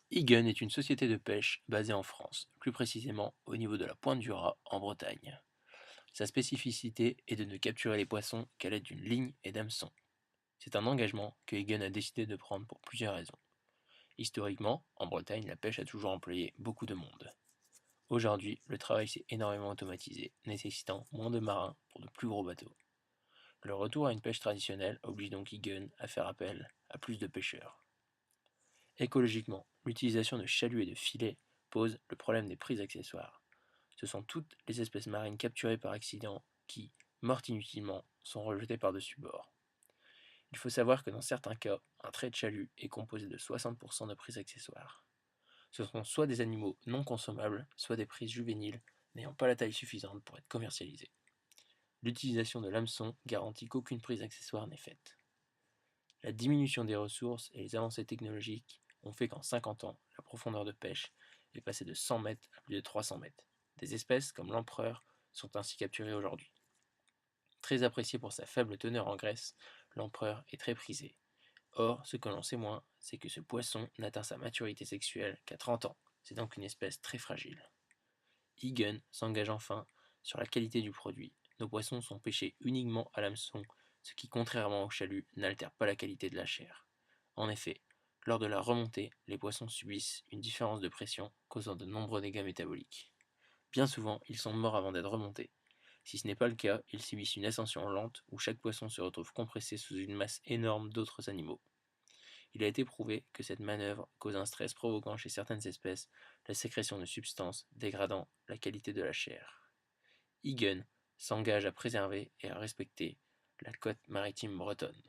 Egon est une société de pêche basée en France, plus précisément au niveau de la Pointe du Raz, en Bretagne. Sa spécificité est de ne capturer les poissons qu'à l'aide d'une ligne et d'hameçon. C'est un engagement que Egon a décidé de prendre pour plusieurs raisons. Historiquement, en Bretagne, la pêche a toujours employé beaucoup de monde. Aujourd'hui, le travail s'est énormément automatisé, nécessitant moins de marins pour de plus gros bateaux. Le retour à une pêche traditionnelle oblige donc Egon à faire appel à plus de pêcheurs. Écologiquement, l'utilisation de chaluts et de filets pose le problème des prises accessoires. Ce sont toutes les espèces marines capturées par accident qui, mortes inutilement, sont rejetées par-dessus bord. Il faut savoir que dans certains cas, un trait de chalut est composé de 60% de prises accessoires. Ce sont soit des animaux non consommables, soit des prises juvéniles n'ayant pas la taille suffisante pour être commercialisées. L'utilisation de l'hameçon garantit qu'aucune prise accessoire n'est faite. La diminution des ressources et les avancées technologiques ont fait qu'en 50 ans, la profondeur de pêche est passée de 100 mètres à plus de 300 mètres. Des espèces comme l'empereur sont ainsi capturées aujourd'hui. Très apprécié pour sa faible teneur en graisse, l'empereur est très prisé. Or, ce que l'on sait moins, c'est que ce poisson n'atteint sa maturité sexuelle qu'à 30 ans. C'est donc une espèce très fragile. Egan s'engage enfin sur la qualité du produit. Nos poissons sont pêchés uniquement à l'hameçon, ce qui, contrairement au chalut, n'altère pas la qualité de la chair. En effet, lors de la remontée, les poissons subissent une différence de pression, causant de nombreux dégâts métaboliques. Bien souvent, ils sont morts avant d'être remontés. Si ce n'est pas le cas, ils subissent une ascension lente où chaque poisson se retrouve compressé sous une masse énorme d'autres animaux. Il a été prouvé que cette manœuvre cause un stress provoquant chez certaines espèces la sécrétion de substances dégradant la qualité de la chair. Egan s'engage à préserver et à respecter la côte maritime bretonne.